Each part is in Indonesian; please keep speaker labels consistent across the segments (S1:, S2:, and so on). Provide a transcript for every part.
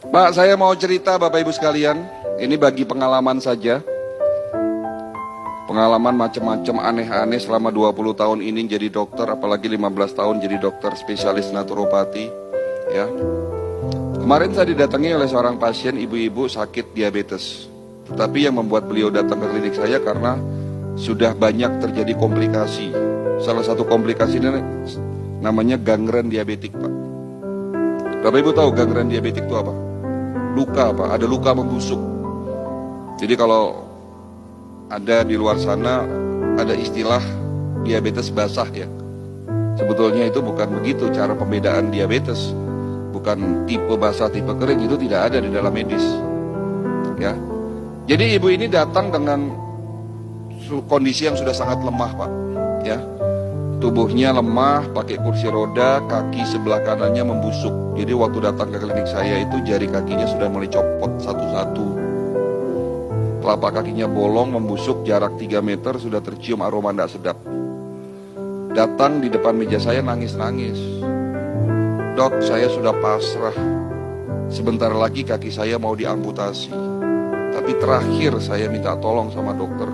S1: Pak, saya mau cerita Bapak Ibu sekalian. Ini bagi pengalaman saja. Pengalaman macam-macam aneh-aneh selama 20 tahun ini jadi dokter, apalagi 15 tahun jadi dokter spesialis naturopati. Ya. Kemarin saya didatangi oleh seorang pasien ibu-ibu sakit diabetes. Tetapi yang membuat beliau datang ke klinik saya karena sudah banyak terjadi komplikasi. Salah satu komplikasi ini namanya gangren diabetik, Pak. Bapak Ibu tahu gangren diabetik itu apa? Luka, Pak. Ada luka membusuk. Jadi kalau ada di luar sana ada istilah diabetes basah ya. Sebetulnya itu bukan begitu cara pembedaan diabetes. Bukan tipe basah, tipe kering, itu tidak ada di dalam medis. Ya. Jadi ibu ini datang dengan kondisi yang sudah sangat lemah, Pak. Ya. Tubuhnya lemah, pakai kursi roda, kaki sebelah kanannya membusuk. Jadi waktu datang ke klinik saya itu jari kakinya sudah mulai copot satu-satu. Telapak kakinya bolong, membusuk, jarak 3 meter sudah tercium aroma tidak sedap. Datang di depan meja saya nangis-nangis. Dok, saya sudah pasrah. Sebentar lagi kaki saya mau diamputasi. Tapi terakhir saya minta tolong sama dokter.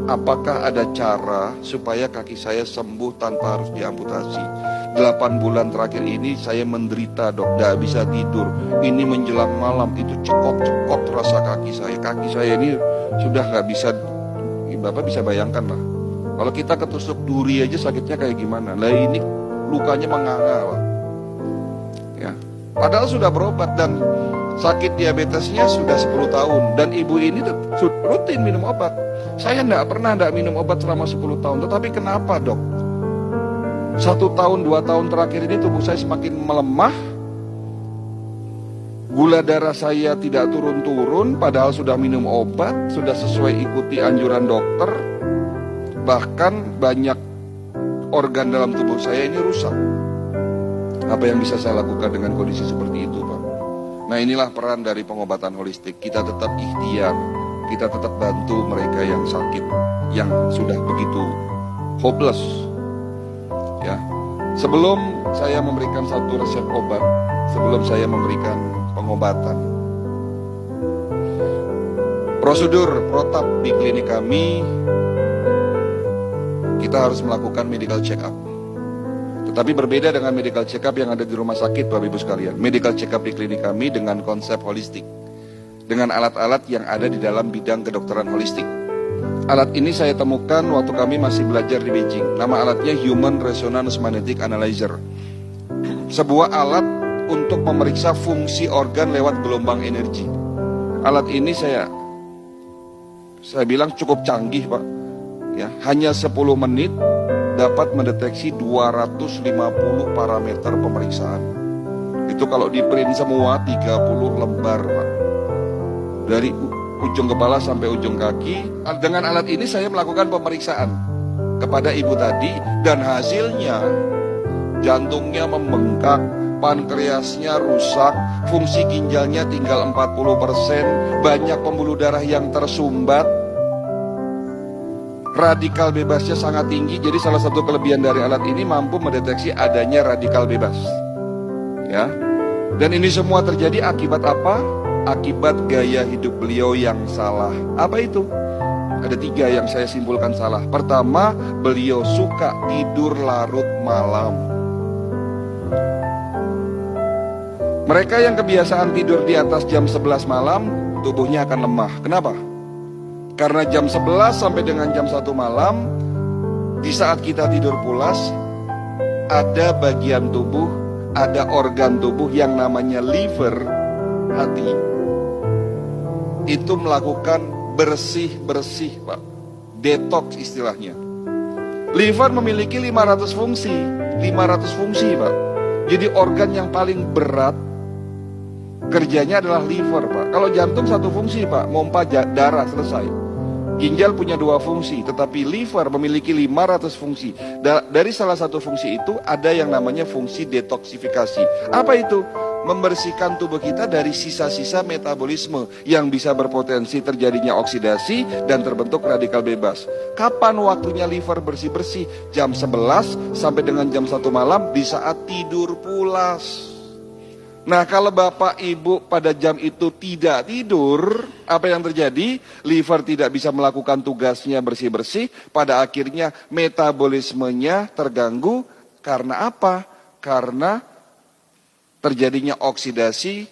S1: Apakah ada cara supaya kaki saya sembuh tanpa harus diamputasi? 8 bulan terakhir ini saya menderita, dok, tidak bisa tidur. Ini menjelang malam itu cekot-cekot rasa kaki saya. Kaki saya ini sudah nggak bisa, Bapak bisa bayangkan lah. Kalau kita ketusuk duri aja sakitnya kayak gimana. Lah ini lukanya menganga, Pak. Ya. Padahal sudah berobat dan sakit diabetesnya sudah 10 tahun. Dan ibu ini rutin minum obat. Saya tidak pernah minum obat selama 10 tahun. Tetapi kenapa, dok? 1 tahun, 2 tahun terakhir ini tubuh saya semakin melemah. Gula darah saya tidak turun-turun, padahal sudah minum obat, sudah sesuai ikuti anjuran dokter. Bahkan banyak organ dalam tubuh saya ini rusak. Apa yang bisa saya lakukan dengan kondisi seperti itu, Pak? Nah, inilah peran dari pengobatan holistik. Kita tetap ikhtiar, kita tetap bantu mereka yang sakit, yang sudah begitu hopeless. Ya, sebelum saya memberikan satu resep obat, sebelum saya memberikan pengobatan, prosedur protap di klinik kami, kita harus melakukan medical check up. Tetapi berbeda dengan medical check up yang ada di rumah sakit, Bapak Ibu sekalian. Medical check up di klinik kami dengan konsep holistik, dengan alat-alat yang ada di dalam bidang kedokteran holistik. Alat ini saya temukan waktu kami masih belajar di Beijing. Nama alatnya Human Resonance Magnetic Analyzer. Sebuah alat untuk memeriksa fungsi organ lewat gelombang energi. Alat ini saya bilang cukup canggih, Pak. Ya, hanya 10 menit dapat mendeteksi 250 parameter pemeriksaan. Itu kalau di print semua 30 lembar, Pak. Dari ujung kepala sampai ujung kaki. Dengan alat ini saya melakukan pemeriksaan kepada ibu tadi, dan hasilnya jantungnya membengkak, pankreasnya rusak, fungsi ginjalnya tinggal 40%, banyak pembuluh darah yang tersumbat, radikal bebasnya sangat tinggi. Jadi salah satu kelebihan dari alat ini mampu mendeteksi adanya radikal bebas. Ya. Dan ini semua terjadi akibat apa? Akibat gaya hidup beliau yang salah. Apa itu? Ada 3 yang saya simpulkan salah. Pertama, beliau suka tidur larut malam. Mereka yang kebiasaan tidur di atas jam 11 malam, tubuhnya akan lemah. Kenapa? Karena jam 11 sampai dengan jam 1 malam, di saat kita tidur pulas, ada bagian tubuh, ada organ tubuh yang namanya liver, hati, itu melakukan bersih-bersih, Pak. Detox istilahnya. Liver memiliki 500 fungsi. 500 fungsi, Pak. Jadi organ yang paling berat kerjanya adalah liver, Pak. Kalau jantung 1 fungsi, Pak, mompa darah, selesai. Ginjal punya 2 fungsi, tetapi liver memiliki 500 fungsi. Dari salah satu fungsi itu ada yang namanya fungsi detoksifikasi. Apa itu? Membersihkan tubuh kita dari sisa-sisa metabolisme yang bisa berpotensi terjadinya oksidasi dan terbentuk radikal bebas. Kapan waktunya liver bersih-bersih? Jam 11 sampai dengan jam 1 malam di saat tidur pulas. Nah, kalau Bapak Ibu pada jam itu tidak tidur, apa yang terjadi? Liver tidak bisa melakukan tugasnya bersih-bersih, pada akhirnya metabolismenya terganggu. Karena apa? Karena terjadinya oksidasi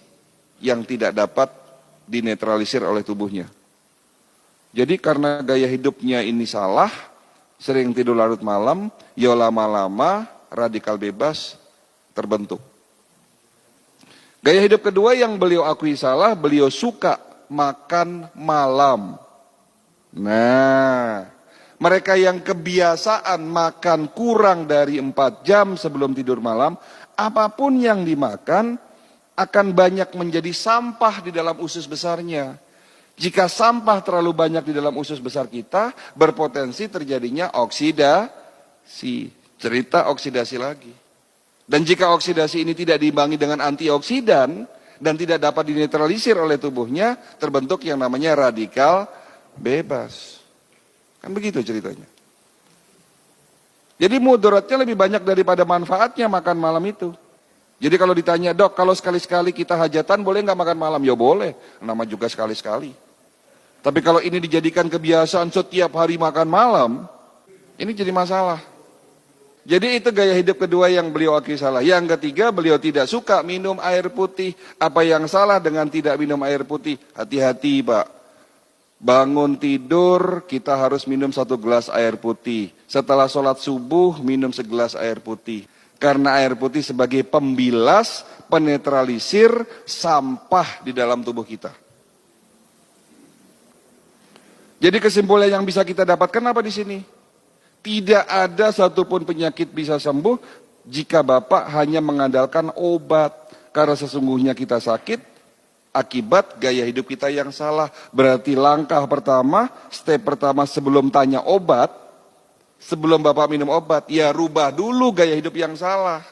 S1: yang tidak dapat dinetralisir oleh tubuhnya. Jadi karena gaya hidupnya ini salah, sering tidur larut malam, ya lama-lama radikal bebas terbentuk. Gaya hidup kedua yang beliau akui salah, beliau suka makan malam. Nah, mereka yang kebiasaan makan kurang dari 4 jam sebelum tidur malam, apapun yang dimakan akan banyak menjadi sampah di dalam usus besarnya. Jika sampah terlalu banyak di dalam usus besar kita, berpotensi terjadinya oksidasi. Cerita oksidasi lagi. Dan jika oksidasi ini tidak diimbangi dengan antioksidan dan tidak dapat dinetralisir oleh tubuhnya, terbentuk yang namanya radikal bebas. Kan begitu ceritanya. Jadi mudaratnya lebih banyak daripada manfaatnya makan malam itu. Jadi kalau ditanya, dok, kalau sekali-sekali kita hajatan boleh nggak makan malam? Ya boleh, nama juga sekali-sekali. Tapi kalau ini dijadikan kebiasaan setiap hari makan malam, ini jadi masalah. Jadi itu gaya hidup kedua yang beliau akui salah. Yang ketiga, beliau tidak suka minum air putih. Apa yang salah dengan tidak minum air putih? Hati-hati, Pak. Bangun tidur, kita harus minum 1 gelas air putih. Setelah sholat subuh, minum 1 gelas air putih. Karena air putih sebagai pembilas, penetralisir sampah di dalam tubuh kita. Jadi kesimpulan yang bisa kita dapatkan apa di sini? Tidak ada satupun penyakit bisa sembuh jika Bapak hanya mengandalkan obat. Karena sesungguhnya kita sakit akibat gaya hidup kita yang salah. Berarti langkah pertama, step pertama sebelum tanya obat, sebelum Bapak minum obat, ya rubah dulu gaya hidup yang salah.